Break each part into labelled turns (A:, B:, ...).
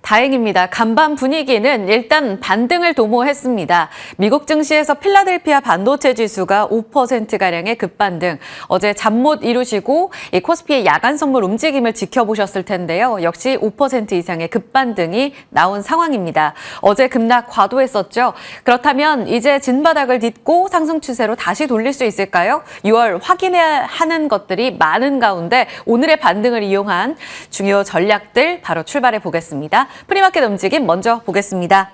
A: 다행입니다. 간밤 분위기는 일단 반등을 도모했습니다. 미국 증시에서 필라델피아 반도체 지수가 5%가량의 급반등. 어제 잠 못 이루시고 이 코스피의 야간 선물 움직임을 지켜보셨을 텐데요. 역시 5% 이상의 급반등이 나온 상황입니다. 어제 급락 과도했었죠. 그렇다면 이제 진바닥을 딛고 상승 추세로 다시 돌릴 수 있을까요? 6월 확인해야 하는 것들이 많은 가운데 오늘의 반등을 이용한 중요 전략들 바로 출발해 보겠습니다. 프리마켓 움직임 먼저 보겠습니다.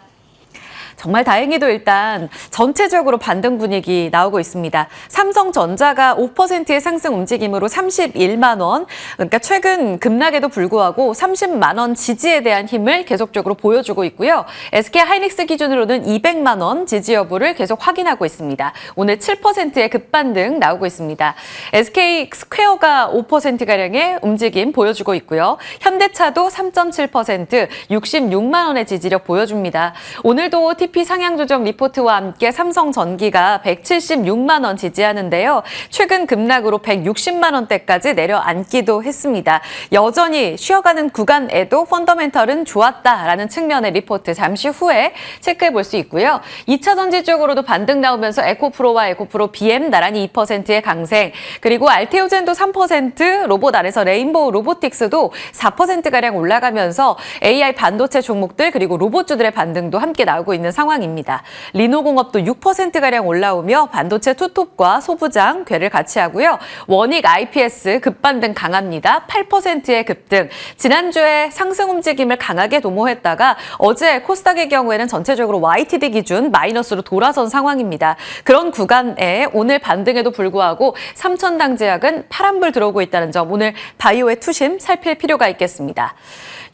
A: 정말 다행히도 일단 전체적으로 반등 분위기 나오고 있습니다. 삼성전자가 5%의 상승 움직임으로 31만 원, 그러니까 최근 급락에도 불구하고 30만 원 지지에 대한 힘을 계속적으로 보여주고 있고요. SK하이닉스 기준으로는 200만 원 지지 여부를 계속 확인하고 있습니다. 오늘 7%의 급반등 나오고 있습니다. SK스퀘어가 5%가량의 움직임 보여주고 있고요. 현대차도 3.7%, 66만 원의 지지력 보여줍니다. 오늘도 TP 상향 조정 리포트와 함께 삼성전기가 176만 원 지지하는데요. 최근 급락으로 160만 원대까지 내려앉기도 했습니다. 여전히 쉬어가는 구간에도 펀더멘털은 좋았다라는 측면의 리포트 잠시 후에 체크해 볼 수 있고요. 2차 전지 쪽으로도 반등 나오면서 에코프로와 에코프로 BM 나란히 2%의 강세, 그리고 알테오젠도 3%, 로봇 안에서 레인보우 로보틱스도 4%가량 올라가면서 AI 반도체 종목들 그리고 로봇주들의 반등도 함께 나오고 있는 상황입니다. 리노공업도 6%가량 올라오며 반도체 투톱과 소부장, 괴를 같이 하고요. 원익 IPS 급반등 강합니다. 8%의 급등. 지난주에 상승 움직임을 강하게 도모했다가 어제 코스닥의 경우에는 전체적으로 YTD 기준 마이너스로 돌아선 상황입니다. 그런 구간에 오늘 반등에도 불구하고 삼천당제약은 파란불 들어오고 있다는 점, 오늘 바이오의 투심 살필 필요가 있겠습니다.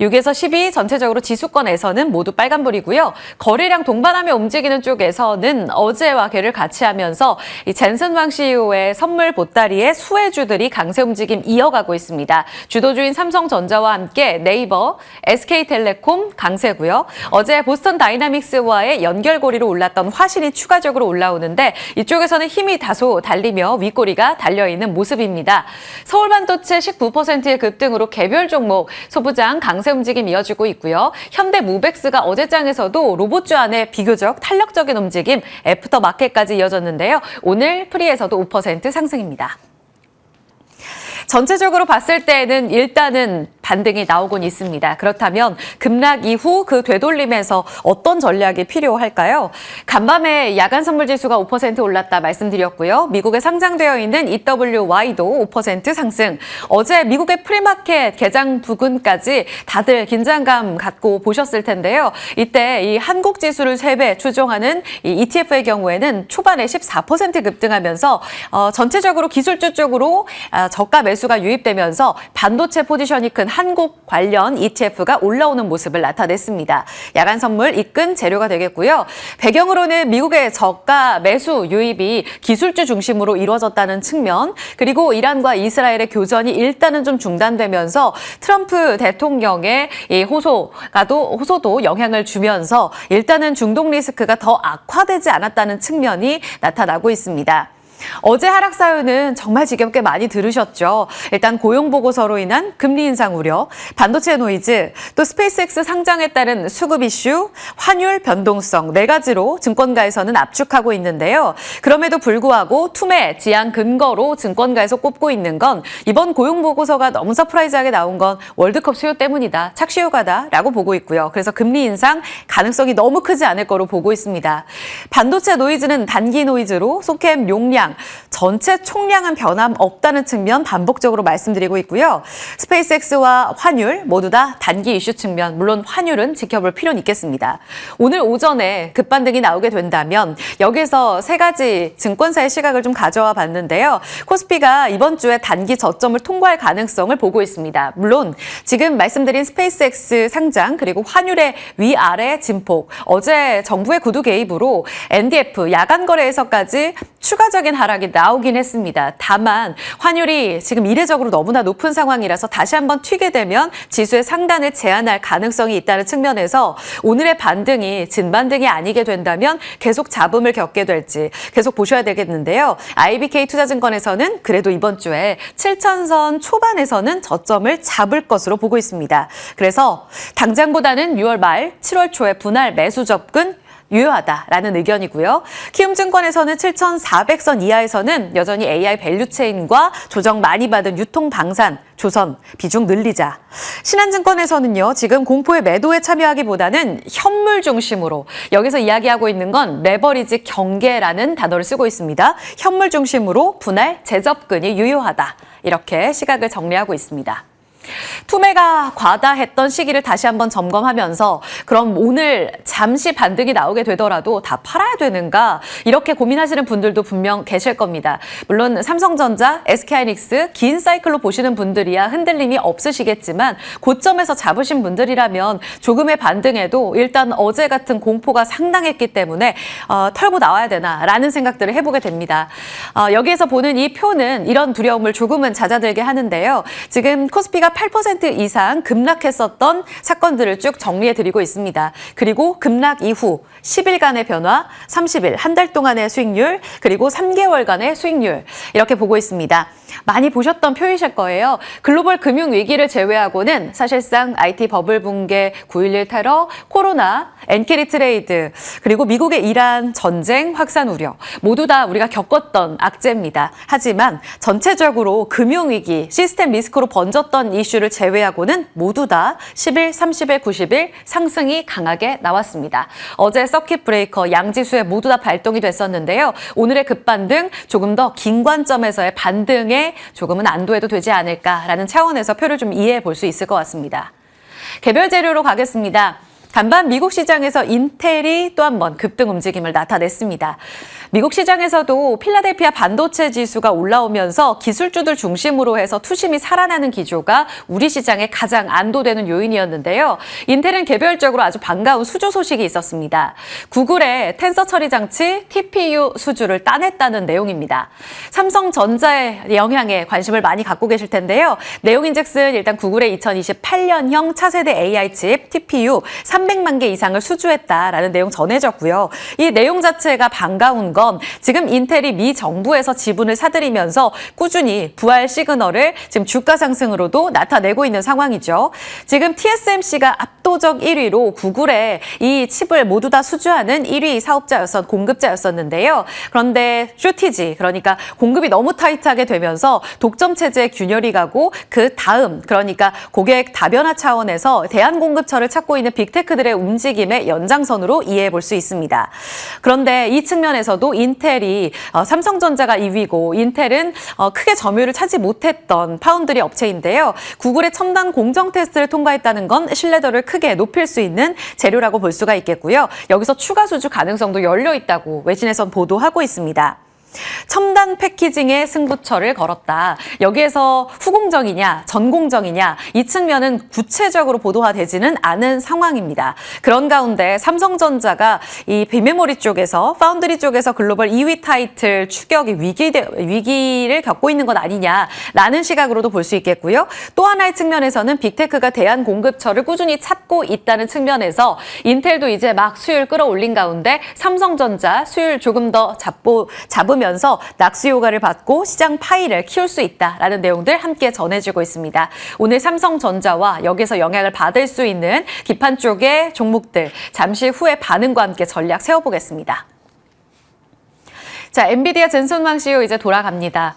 A: 6에서 12 전체적으로 지수권에서는 모두 빨간불이고요. 거래량 동반하며 움직이는 쪽에서는 어제와 괴를 같이 하면서 이 젠슨왕 CEO의 선물 보따리의 수혜주들이 강세 움직임 이어가고 있습니다. 주도주인 삼성전자와 함께 네이버, SK텔레콤 강세고요. 어제 보스턴 다이나믹스와의 연결고리로 올랐던 화신이 추가적으로 올라오는데 이쪽에서는 힘이 다소 달리며 윗꼬리가 달려있는 모습입니다. 서울반도체 19%의 급등으로 개별 종목 소부장 강세 움직임 이어지고 있고요. 현대무벡스가 어제장에서도 로봇주 안에 비교적 탄력적인 움직임, 애프터마켓까지 이어졌는데요. 오늘 프리에서도 5% 상승입니다. 전체적으로 봤을 때는 일단은 반등이 나오곤 있습니다. 그렇다면 급락 이후 그 되돌림에서 어떤 전략이 필요할까요? 간밤에 야간 선물 지수가 5% 올랐다 말씀드렸고요. 미국에 상장되어 있는 EWY도 5% 상승. 어제 미국의 프리마켓 개장 부근까지 다들 긴장감 갖고 보셨을 텐데요. 이때 이 한국 지수를 3배 추종하는 이 ETF의 경우에는 초반에 14% 급등하면서 전체적으로 기술주 쪽으로 저가 매수가 유입되면서 반도체 포지션이 큰 한국 관련 ETF가 올라오는 모습을 나타냈습니다. 야간 선물 이끈 재료가 되겠고요. 배경으로는 미국의 저가 매수 유입이 기술주 중심으로 이루어졌다는 측면, 그리고 이란과 이스라엘의 교전이 일단은 좀 중단되면서 트럼프 대통령의 이 호소도 영향을 주면서 일단은 중동 리스크가 더 악화되지 않았다는 측면이 나타나고 있습니다. 어제 하락 사유는 정말 지겹게 많이 들으셨죠. 일단 고용 보고서로 인한 금리 인상 우려, 반도체 노이즈, 또 스페이스X 상장에 따른 수급 이슈, 환율 변동성 4가지로 증권가에서는 압축하고 있는데요. 그럼에도 불구하고 투매 지향 근거로 증권가에서 꼽고 있는 건 이번 고용 보고서가 너무 서프라이즈하게 나온 건 월드컵 수요 때문이다, 착시 효과다라고 보고 있고요. 그래서 금리 인상 가능성이 너무 크지 않을 거로 보고 있습니다. 반도체 노이즈는 단기 노이즈로 소캠 용량, 전체 총량은 변함없다는 측면 반복적으로 말씀드리고 있고요. 스페이스X와 환율 모두 다 단기 이슈 측면, 물론 환율은 지켜볼 필요는 있겠습니다. 오늘 오전에 급반등이 나오게 된다면 여기서 3가지 증권사의 시각을 좀 가져와 봤는데요. 코스피가 이번 주에 단기 저점을 통과할 가능성을 보고 있습니다. 물론 지금 말씀드린 스페이스X 상장 그리고 환율의 위아래 진폭, 어제 정부의 구두 개입으로 NDF 야간 거래에서까지 추가적인 하락이 나오긴 했습니다. 다만 환율이 지금 이례적으로 너무나 높은 상황이라서 다시 한번 튀게 되면 지수의 상단을 제한할 가능성이 있다는 측면에서 오늘의 반등이 진반등이 아니게 된다면 계속 잡음을 겪게 될지 계속 보셔야 되겠는데요. IBK 투자증권에서는 그래도 이번 주에 7,000선 초반에서는 저점을 잡을 것으로 보고 있습니다. 그래서 당장보다는 6월 말, 7월 초에 분할 매수 접근 유효하다라는 의견이고요. 키움증권에서는 7,400선 이하에서는 여전히 AI 밸류체인과 조정 많이 받은 유통방산, 조선 비중 늘리자. 신한증권에서는요. 지금 공포의 매도에 참여하기보다는 현물 중심으로 여기서 이야기하고 있는 건 레버리지 경계라는 단어를 쓰고 있습니다. 현물 중심으로 분할 재접근이 유효하다. 이렇게 시각을 정리하고 있습니다. 투매가 과다했던 시기를 다시 한번 점검하면서 그럼 오늘 잠시 반등이 나오게 되더라도 다 팔아야 되는가 이렇게 고민하시는 분들도 분명 계실 겁니다. 물론 삼성전자, SK하이닉스 긴 사이클로 보시는 분들이야 흔들림이 없으시겠지만 고점에서 잡으신 분들이라면 조금의 반등에도 일단 어제 같은 공포가 상당했기 때문에 털고 나와야 되나라는 생각들을 해보게 됩니다. 여기에서 보는 이 표는 이런 두려움을 조금은 잦아들게 하는데요. 지금 코스피가 8% 이상 급락했었던 사건들을 쭉 정리해드리고 있습니다. 그리고 급락 이후 10일간의 변화, 30일, 한 달 동안의 수익률, 그리고 3개월간의 수익률 이렇게 보고 있습니다. 많이 보셨던 표이실 거예요. 글로벌 금융 위기를 제외하고는 사실상 IT 버블 붕괴, 9.11 테러, 코로나, 엔캐리 트레이드, 그리고 미국의 이란 전쟁 확산 우려 모두 다 우리가 겪었던 악재입니다. 하지만 전체적으로 금융 위기, 시스템 리스크로 번졌던 이슈를 제외하고는 모두 다 10일, 30일, 90일 상승이 강하게 나왔습니다. 어제 서킷 브레이커 양지수에 모두 다 발동이 됐었는데요. 오늘의 급반등 조금 더 긴 관점에서의 반등에 조금은 안도해도 되지 않을까라는 차원에서 표를 좀 이해해 볼 수 있을 것 같습니다. 개별 재료로 가겠습니다. 간밤 미국 시장에서 인텔이 또 한 번 급등 움직임을 나타냈습니다. 미국 시장에서도 필라델피아 반도체 지수가 올라오면서 기술주들 중심으로 해서 투심이 살아나는 기조가 우리 시장에 가장 안도되는 요인이었는데요. 인텔은 개별적으로 아주 반가운 수주 소식이 있었습니다. 구글의 텐서 처리 장치 TPU 수주를 따냈다는 내용입니다. 삼성전자의 영향에 관심을 많이 갖고 계실 텐데요. 내용인즉슨 일단 구글의 2028년형 차세대 AI 칩 TPU 300만 개 이상을 수주했다라는 내용 전해졌고요. 이 내용 자체가 반가운 건 지금 인텔이 미 정부에서 지분을 사들이면서 꾸준히 부활 시그널을 지금 주가 상승으로도 나타내고 있는 상황이죠. 지금 TSMC가 압도적 1위로 구글의 이 칩을 모두 다 수주하는 1위 공급자였었는데요. 그런데 쇼티지, 그러니까 공급이 너무 타이트하게 되면서 독점 체제에 균열이 가고 그 다음, 그러니까 고객 다변화 차원에서 대한공급처를 찾고 있는 빅테크들의 움직임의 연장선으로 이해해 볼 수 있습니다. 그런데 이 측면에서도 인텔이 삼성전자가 2위고 인텔은 크게 점유율을 차지 못했던 파운드리 업체인데요. 구글의 첨단 공정 테스트를 통과했다는 건 신뢰도를 크게 높일 수 있는 재료라고 볼 수가 있겠고요. 여기서 추가 수주 가능성도 열려 있다고 외신에선 보도하고 있습니다. 첨단 패키징에 승부처를 걸었다. 여기에서 후공정이냐 전공정이냐 이 측면은 구체적으로 보도화되지는 않은 상황입니다. 그런 가운데 삼성전자가 이 빅메모리 쪽에서 파운드리 쪽에서 글로벌 2위 타이틀 추격의 위기를 겪고 있는 것 아니냐라는 시각으로도 볼 수 있겠고요. 또 하나의 측면에서는 빅테크가 대한 공급처를 꾸준히 찾고 있다는 측면에서 인텔도 이제 막 수율 끌어올린 가운데 삼성전자 수율 조금 더 잡으면 낙수 효과를 받고 시장 파이를 키울 수 있다라는 내용들 함께 전해주고 있습니다. 오늘 삼성전자와 여기서 영향을 받을 수 있는 기판 쪽의 종목들 잠시 후에 반응과 함께 전략 세워보겠습니다. 자, 엔비디아 젠슨 CEO 이제 돌아갑니다.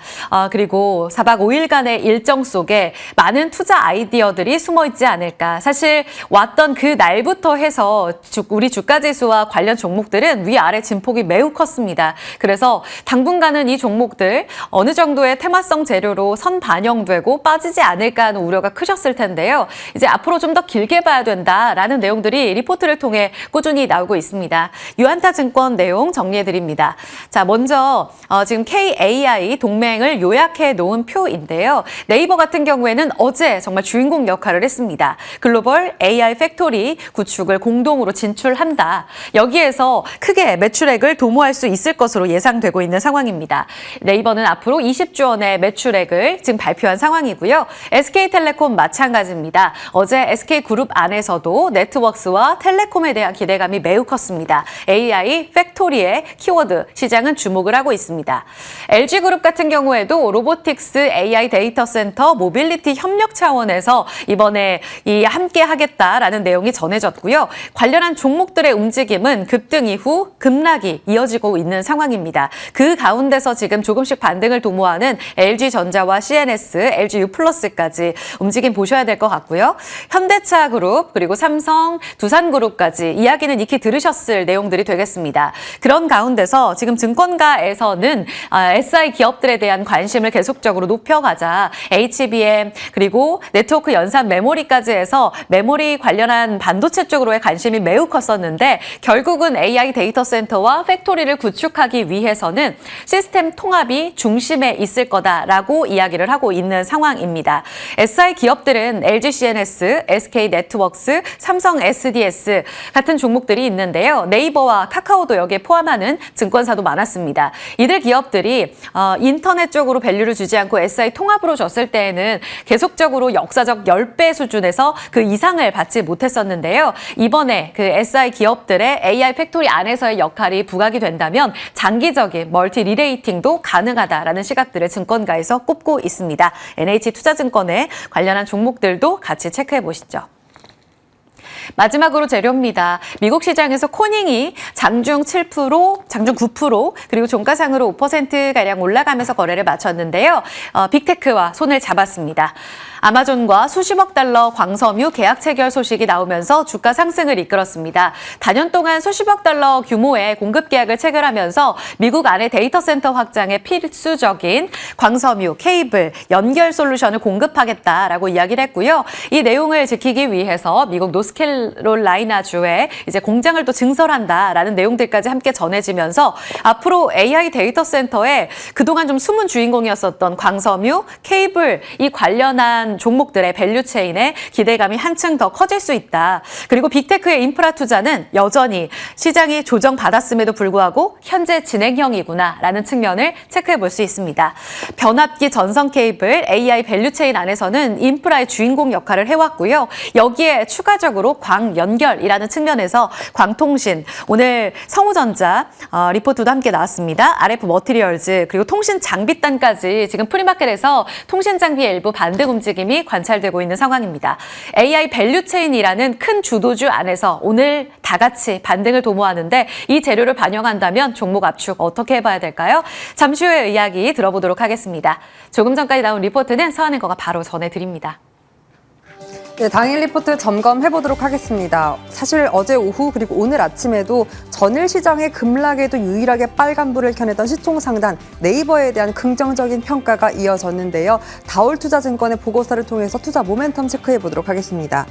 A: 그리고 4박 5일간의 일정 속에 많은 투자 아이디어들이 숨어있지 않을까. 사실 왔던 그 날부터 해서 우리 주가지수와 관련 종목들은 위아래 진폭이 매우 컸습니다. 그래서 당분간은 이 종목들 어느 정도의 테마성 재료로 선 반영되고 빠지지 않을까 하는 우려가 크셨을 텐데요. 이제 앞으로 좀 더 길게 봐야 된다라는 내용들이 리포트를 통해 꾸준히 나오고 있습니다. 유한타증권 내용 정리해드립니다. 자, 먼저 먼저 지금 KAI 동맹을 요약해 놓은 표인데요. 네이버 같은 경우에는 어제 정말 주인공 역할을 했습니다. 글로벌 AI 팩토리 구축을 공동으로 진출한다. 여기에서 크게 매출액을 도모할 수 있을 것으로 예상되고 있는 상황입니다. 네이버는 앞으로 20조 원의 매출액을 지금 발표한 상황이고요. SK텔레콤 마찬가지입니다. 어제 SK그룹 안에서도 네트워크스와 텔레콤에 대한 기대감이 매우 컸습니다. AI 팩토리의 키워드 시장은 주목을 하고 있습니다. LG그룹 같은 경우에도 로보틱스 AI 데이터 센터 모빌리티 협력 차원에서 이번에 함께 하겠다라는 내용이 전해졌고요. 관련한 종목들의 움직임은 급등 이후 급락이 이어지고 있는 상황입니다. 그 가운데서 지금 조금씩 반등을 도모하는 LG전자와 CNS, LG유플러스까지 움직임 보셔야 될 것 같고요. 현대차그룹 그리고 삼성, 두산그룹까지 이야기는 익히 들으셨을 내용들이 되겠습니다. 그런 가운데서 지금 증권가에서는 SI 기업들에 대한 관심을 계속적으로 높여가자 HBM 그리고 네트워크 연산 메모리까지 해서 메모리 관련한 반도체 쪽으로의 관심이 매우 컸었는데 결국은 AI 데이터 센터와 팩토리를 구축하기 위해서는 시스템 통합이 중심에 있을 거다라고 이야기를 하고 있는 상황입니다. SI 기업들은 LG CNS, SK 네트워크스, 삼성 SDS 같은 종목들이 있는데요. 네이버와 카카오도 여기에 포함하는 증권사도 많았습니다. 이들 기업들이 인터넷 쪽으로 밸류를 주지 않고 SI 통합으로 줬을 때에는 계속적으로 역사적 10배 수준에서 그 이상을 받지 못했었는데요. 이번에 그 SI 기업들의 AI 팩토리 안에서의 역할이 부각이 된다면 장기적인 멀티 리레이팅도 가능하다라는 시각들을 증권가에서 꼽고 있습니다. NH투자증권의 관련한 종목들도 같이 체크해 보시죠. 마지막으로 재료입니다. 미국 시장에서 코닝이 장중 7%, 장중 9%, 그리고 종가상으로 5%가량 올라가면서 거래를 마쳤는데요. 빅테크와 손을 잡았습니다. 아마존과 수십억 달러 광섬유 계약 체결 소식이 나오면서 주가 상승을 이끌었습니다. 단연 동안 수십억 달러 규모의 공급 계약을 체결하면서 미국 안의 데이터 센터 확장에 필수적인 광섬유, 케이블, 연결 솔루션을 공급하겠다라고 이야기를 했고요. 이 내용을 지키기 위해서 미국 노스캐롤라이나주에 이제 공장을 또 증설한다라는 내용들까지 함께 전해지면서 앞으로 AI 데이터 센터에 그동안 좀 숨은 주인공이었었던 광섬유, 케이블 이 관련한 종목들의 밸류체인에 기대감이 한층 더 커질 수 있다. 그리고 빅테크의 인프라 투자는 여전히 시장이 조정받았음에도 불구하고 현재 진행형이구나라는 측면을 체크해 볼 수 있습니다. 변압기 전선 케이블, AI 밸류체인 안에서는 인프라의 주인공 역할을 해왔고요. 여기에 추가적으로 광연결이라는 측면에서 광통신, 오늘 성우전자 리포트도 함께 나왔습니다. RF 머티리얼즈 그리고 통신 장비단까지 지금 프리마켓에서 통신 장비의 일부 반등 움직임이 관찰되고 있는 상황입니다. AI 밸류체인이라는 큰 주도주 안에서 오늘 다 같이 반등을 도모하는데 이 재료를 반영한다면 종목 압축 어떻게 해봐야 될까요? 잠시 후에 이야기 들어보도록 하겠습니다. 조금 전까지 나온 리포트는 서한은거가 바로 전해드립니다.
B: 네, 당일 리포트 점검해보도록 하겠습니다. 사실 어제 오후 그리고 오늘 아침에도 전일 시장의 급락에도 유일하게 빨간불을 켜냈던 시총상단 네이버에 대한 긍정적인 평가가 이어졌는데요. 다올투자증권의 보고서를 통해서 투자 모멘텀 체크해보도록 하겠습니다.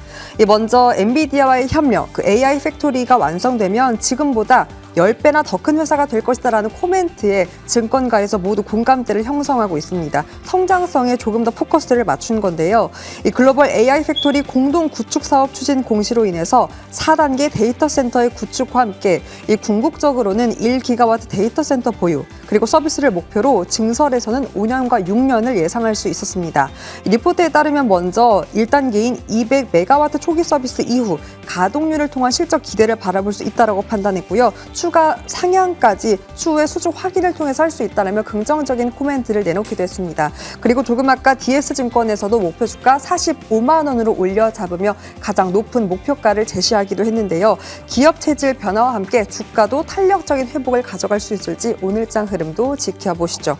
B: 먼저 엔비디아와의 협력, 그 AI 팩토리가 완성되면 지금보다 10배나 더 큰 회사가 될 것이다라는 코멘트에 증권가에서 모두 공감대를 형성하고 있습니다. 성장성에 조금 더 포커스를 맞춘 건데요. 이 글로벌 AI 팩토리 공동 구축 사업 추진 공시로 인해서 4단계 데이터 센터의 구축과 함께 이 궁극적으로는 1기가와트 데이터 센터 보유 그리고 서비스를 목표로 증설에서는 5년과 6년을 예상할 수 있었습니다. 이 리포트에 따르면 먼저 1단계인 200메가와트 초기 서비스 이후 가동률을 통한 실적 기대를 바라볼 수 있다고 판단했고요. 추가 상향까지 추후에 수주 확인을 통해서 할 수 있다라며 긍정적인 코멘트를 내놓기도 했습니다. 그리고 조금 아까 DS증권에서도 목표 주가 45만 원으로 올려 잡으며 가장 높은 목표가를 제시하기도 했는데요. 기업 체질 변화와 함께 주가도 탄력적인 회복을 가져갈 수 있을지 오늘장 흐름도 지켜보시죠.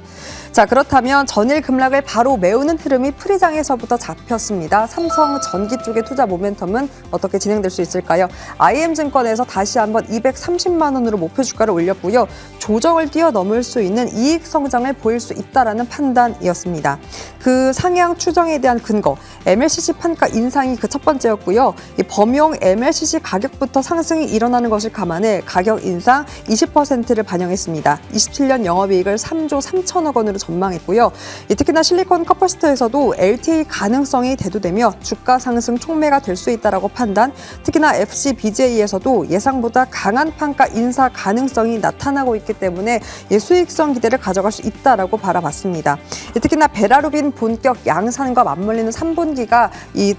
B: 자, 그렇다면 전일 급락을 바로 메우는 흐름이 프리장에서부터 잡혔습니다. 삼성전기 쪽의 투자 모멘텀은 어떻게 진행될 수 있을까요? IM증권에서 다시 한번 230만 원으로 기준으로 목표 주가를 올렸고요. 조정을 뛰어넘을 수 있는 이익 성장을 보일 수 있다라는 판단이었습니다. 그 상향 추정에 대한 근거, MLCC 판가 인상이 그 첫 번째였고요. 이 범용 MLCC 가격부터 상승이 일어나는 것을 감안해 가격 인상 20%를 반영했습니다. 27년 영업이익을 3조 3천억 원으로 전망했고요. 특히나 실리콘 커플스터에서도 LTA 가능성이 대두되며 주가 상승 촉매가 될 수 있다라고 판단, 특히나 FCBJ에서도 예상보다 강한 판가 인사 가능성이 나타나고 있기 때문에 수익성 기대를 가져갈 수 있다라고 바라봤습니다. 특히나 베라루빈 본격 양산과 맞물리는 3분기가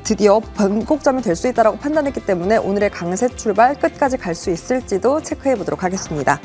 B: 드디어 변곡점이 될 수 있다라고 판단했기 때문에 오늘의 강세 출발 끝까지 갈 수 있을지도 체크해 보도록 하겠습니다.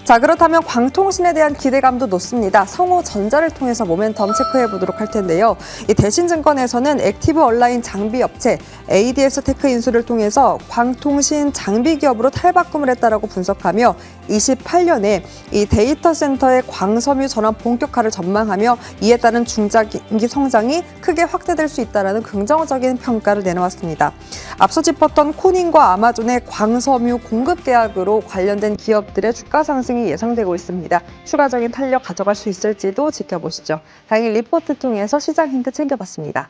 B: 자, 그렇다면 광통신에 대한 기대감도 높습니다. 성호전자를 통해서 모멘텀 체크해 보도록 할 텐데요. 이 대신증권에서는 액티브 온라인 장비 업체 ADS 테크 인수를 통해서 광통신 장비 기업으로 탈바꿈을 했다라고 분석하며 28년에 이 데이터 센터의 광섬유 전환 본격화를 전망하며 이에 따른 중장기 성장이 크게 확대될 수 있다는 긍정적인 평가를 내놓았습니다. 앞서 짚었던 코닌과 아마존의 광섬유 공급 계약으로 관련된 기업들의 주가 상승이 예상되고 있습니다. 추가적인 탄력 가져갈 수 있을지도 지켜보시죠. 당일 리포트 통해서 시장 힌트 챙겨봤습니다.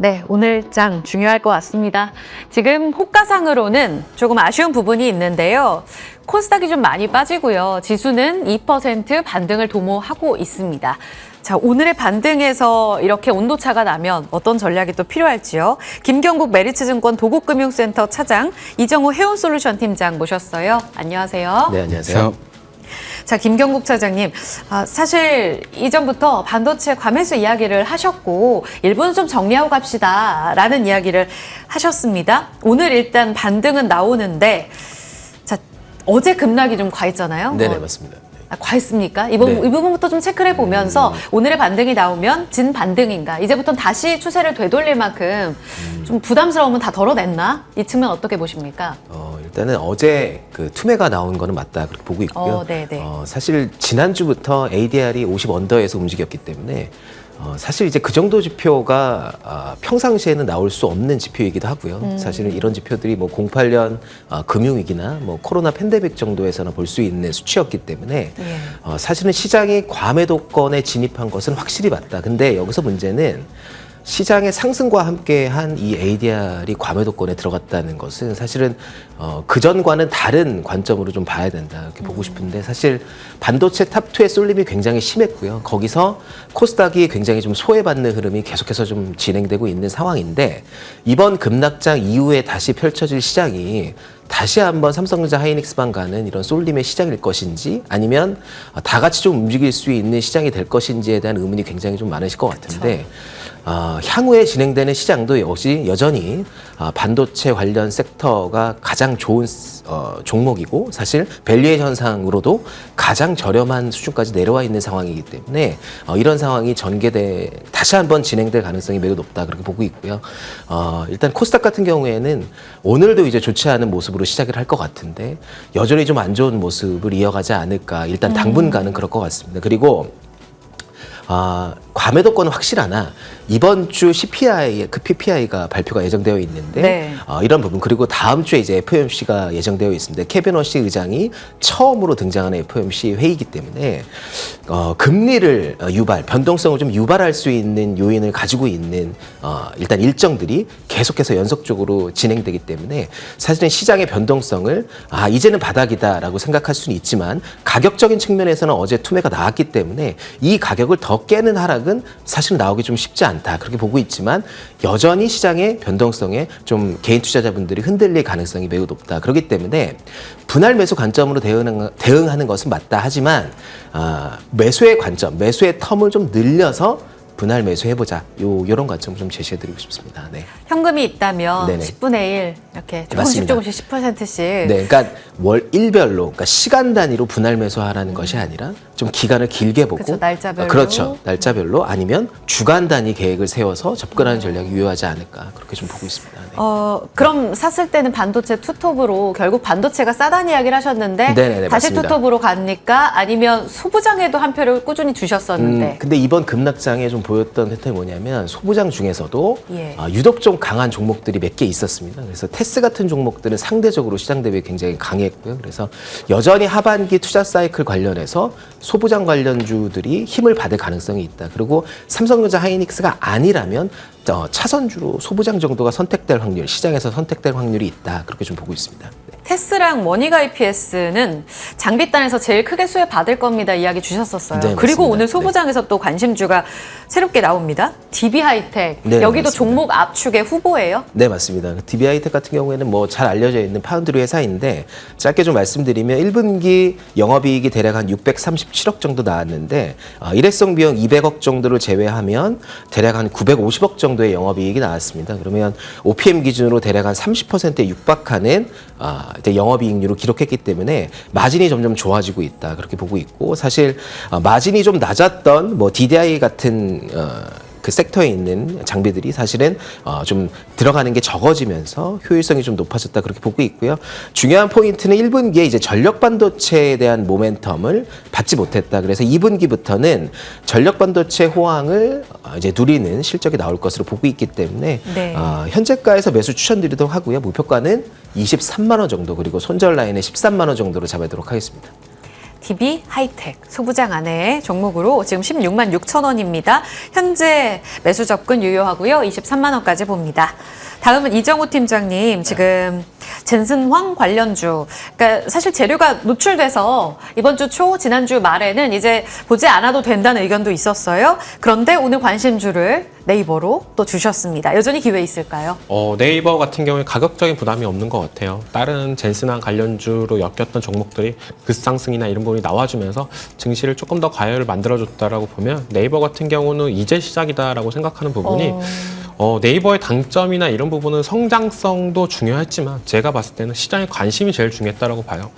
A: 네, 오늘 장 중요할 것 같습니다. 지금 호가상으로는 조금 아쉬운 부분이 있는데요. 코스닥이 좀 많이 빠지고요. 지수는 2% 반등을 도모하고 있습니다. 자, 오늘의 반등에서 이렇게 온도차가 나면 어떤 전략이 또 필요할지요. 김경국 메리츠증권 도곡금융센터 차장, 이정우 해운솔루션 팀장 모셨어요. 안녕하세요.
C: 네, 안녕하세요.
A: 자, 김경국 차장님, 사실 이전부터 반도체 과매수 이야기를 하셨고 일부는 좀 정리하고 갑시다라는 이야기를 하셨습니다. 오늘 일단 반등은 나오는데, 자, 어제 급락이 좀 과했잖아요.
C: 네네, 맞습니다.
A: 과했습니까? 이
C: 네.
A: 부분부터 좀 체크를 해보면서 오늘의 반등이 나오면 진 반등인가? 이제부터는 다시 추세를 되돌릴 만큼 좀 부담스러움은 다 덜어냈나? 이 측면 어떻게 보십니까?
C: 일단은 어제 그 투매가 나온 거는 맞다 그렇게 보고 있고요.
A: 네네.
C: 사실 지난주부터 ADR이 50 언더에서 움직였기 때문에 사실 이제 그 정도 지표가 평상시에는 나올 수 없는 지표이기도 하고요. 사실은 이런 지표들이 뭐 08년 금융위기나 뭐 코로나 팬데믹 정도에서나 볼 수 있는 수치였기 때문에 사실은 시장이 과매도권에 진입한 것은 확실히 맞다. 근데 여기서 문제는 시장의 상승과 함께한 이 ADR이 과매도권에 들어갔다는 것은 사실은 그전과는 다른 관점으로 좀 봐야 된다 이렇게 보고 싶은데, 사실 반도체 탑2의 쏠림이 굉장히 심했고요. 거기서 코스닥이 굉장히 좀 소외받는 흐름이 계속해서 좀 진행되고 있는 상황인데, 이번 급락장 이후에 다시 펼쳐질 시장이 다시 한번 삼성전자 하이닉스만 가는 이런 쏠림의 시장일 것인지, 아니면 다 같이 좀 움직일 수 있는 시장이 될 것인지에 대한 의문이 굉장히 좀 많으실 것 같은데, 향후에 진행되는 시장도 역시 여전히 반도체 관련 섹터가 가장 좋은 종목이고, 사실 밸류에이션상으로도 가장 저렴한 수준까지 내려와 있는 상황이기 때문에 이런 상황이 다시 한번 진행될 가능성이 매우 높다 그렇게 보고 있고요. 일단 코스닥 같은 경우에는 오늘도 이제 좋지 않은 모습으로 시작을 할 것 같은데 여전히 좀 안 좋은 모습을 이어가지 않을까, 일단 당분간은 그럴 것 같습니다. 그리고 과매도권은 확실하나 이번 주 CPI, 그 PPI가 발표가 예정되어 있는데,
A: 네.
C: 이런 부분, 그리고 다음 주에 이제 FOMC가 예정되어 있습니다. 케빈 워시 의장이 처음으로 등장하는 FOMC 회의이기 때문에 금리를 변동성을 좀 유발할 수 있는 요인을 가지고 있는 일단 일정들이 계속해서 연속적으로 진행되기 때문에 사실은 시장의 변동성을 이제는 바닥이다라고 생각할 수는 있지만, 가격적인 측면에서는 어제 투매가 나왔기 때문에 이 가격을 더 깨는 하락은 사실 나오기 좀 쉽지 않다 그렇게 보고 있지만, 여전히 시장의 변동성에 좀 개인 투자자분들이 흔들릴 가능성이 매우 높다. 그렇기 때문에 분할 매수 관점으로 대응하는 것은 맞다 하지만 매수의 관점, 매수의 텀을 좀 늘려서 분할 매수해보자. 요런 관점 좀 제시해드리고 싶습니다. 네.
A: 현금이 있다면
C: 네네.
A: 10분의 1 이렇게 조금씩
C: 맞습니다.
A: 조금씩 10%씩.
C: 네, 그러니까 월일별로, 그러니까 시간 단위로 분할 매수하라는 것이 아니라 좀 기간을 길게 보고,
A: 그렇죠, 날짜별로.
C: 그렇죠, 날짜별로 아니면 주간 단위 계획을 세워서 접근하는 전략이 유효하지 않을까 그렇게 좀 보고 있습니다. 네.
A: 그럼 샀을 때는 반도체 투톱으로 결국 반도체가 싸다는 이야기를 하셨는데
C: 네네네,
A: 다시
C: 맞습니다.
A: 투톱으로 갑니까? 아니면 소부장에도 한 표를 꾸준히 주셨었는데.
C: 근데 이번 급락장에 좀 보였던 패턴이 뭐냐면 소부장 중에서도
A: 예.
C: 유독 좀 강한 종목들이 몇 개 있었습니다. 그래서 테스 같은 종목들은 상대적으로 시장 대비 굉장히 강했고요. 그래서 여전히 하반기 투자 사이클 관련해서 소부장 관련주들이 힘을 받을 가능성이 있다. 그리고 삼성전자 하이닉스가 아니라면 차선주로 소부장 정도가 선택될 확률, 시장에서 선택될 확률이 있다. 그렇게 좀 보고 있습니다. 네.
A: 테스랑 머니가 IPS는 장비단에서 제일 크게 수혜 받을 겁니다 이야기 주셨었어요.
C: 네,
A: 그리고
C: 맞습니다.
A: 오늘 소부장에서 또 관심주가 새롭게 나옵니다. DB 하이텍.
C: 네,
A: 여기도
C: 맞습니다.
A: 종목 압축의 후보예요.
C: 네, 맞습니다. DB하이텍 같은 경우에는 뭐 잘 알려져 있는 파운드리 회사인데 짧게 좀 말씀드리면 1분기 영업이익이 대략 한 637억 정도 나왔는데 일회성 비용 200억 정도를 제외하면 대략 한 950억 정도의 영업이익이 나왔습니다. 그러면 OPM 기준으로 대략 한 30%에 육박하는 이제 영업이익률을 기록했기 때문에 마진이 점점 좋아지고 있다 그렇게 보고 있고 사실 마진이 좀 낮았던 뭐 DDI 같은 그 섹터에 있는 장비들이 사실은 좀 들어가는 게 적어지면서 효율성이 좀 높아졌다 그렇게 보고 있고요. 중요한 포인트는 1분기에 이제 전력 반도체에 대한 모멘텀을 받지 못했다. 그래서 2분기부터는 전력 반도체 호황을 이제 누리는 실적이 나올 것으로 보고 있기 때문에
A: 네.
C: 현재가에서 매수 추천드리도록 하고요. 목표가는 23만 원 정도 그리고 손절 라인에 13만 원 정도로 잡아도록 하겠습니다.
A: DB 하이텍 소부장 안에 종목으로 지금 16만 6천 원입니다. 현재 매수 접근 유효하고요. 23만 원까지 봅니다. 다음은 이정우 팀장님 지금 젠슨황 관련주. 그러니까 사실 재료가 노출돼서 이번 주 초 지난주 말에는 이제 보지 않아도 된다는 의견도 있었어요. 그런데 오늘 관심주를 네이버로 또 주셨습니다. 여전히 기회 있을까요?
D: 네이버 같은 경우에 가격적인 부담이 없는 것 같아요. 다른 젠슨한 관련주로 엮였던 종목들이 급상승이나 이런 부분이 나와주면서 증시를 조금 더 과열을 만들어줬다라고 보면 네이버 같은 경우는 이제 시작이다라고 생각하는 부분이 네이버의 당점이나 이런 부분은 성장성도 중요했지만 제가 봤을 때는 시장의 관심이 제일 중요했다라고 봐요.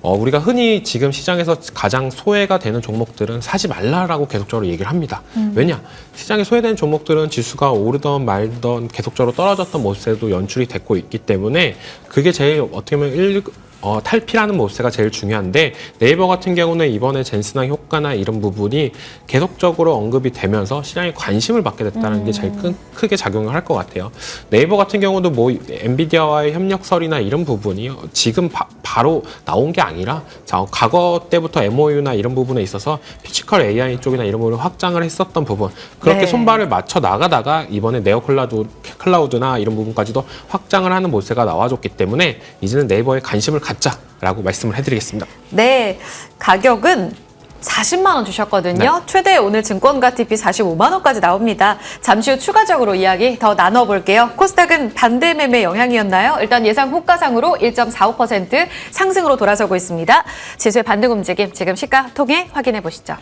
D: 우리가 흔히 지금 시장에서 가장 소외가 되는 종목들은 사지 말라라고 계속적으로 얘기를 합니다. 왜냐? 시장에 소외되는 종목들은 지수가 오르던 말던 계속적으로 떨어졌던 모습에도 연출이 됐고 있기 때문에 그게 제일 어떻게 보면 탈피라는 모습가 제일 중요한데 네이버 같은 경우는 이번에 젠슨왕 효과나 이런 부분이 계속적으로 언급이 되면서 시장에 관심을 받게 됐다는 게 제일 크게 작용을 할 것 같아요. 네이버 같은 경우도 뭐 엔비디아와의 협력설이나 이런 부분이 지금 바로 나온 게 아니라 과거 때부터 MOU나 이런 부분에 있어서 피지컬 AI 쪽이나 이런 부분을 확장을 했었던 부분 그렇게
A: 네.
D: 손발을 맞춰 나가다가 이번에 네오 클라우드나 이런 부분까지도 확장을 하는 모습가 나와줬기 때문에 이제는 네이버에 관심을 갖자라고 말씀을 해드리겠습니다.
A: 네, 가격은 40만 원 주셨거든요.
D: 네.
A: 최대 오늘 증권가 TP 45만 원까지 나옵니다. 잠시 후 추가적으로 이야기 더 나눠볼게요. 코스닥은 반대 매매 영향이었나요? 일단 예상 호가상으로 1.45% 상승으로 돌아서고 있습니다. 지수의 반등 움직임 지금 시가 통해 확인해 보시죠.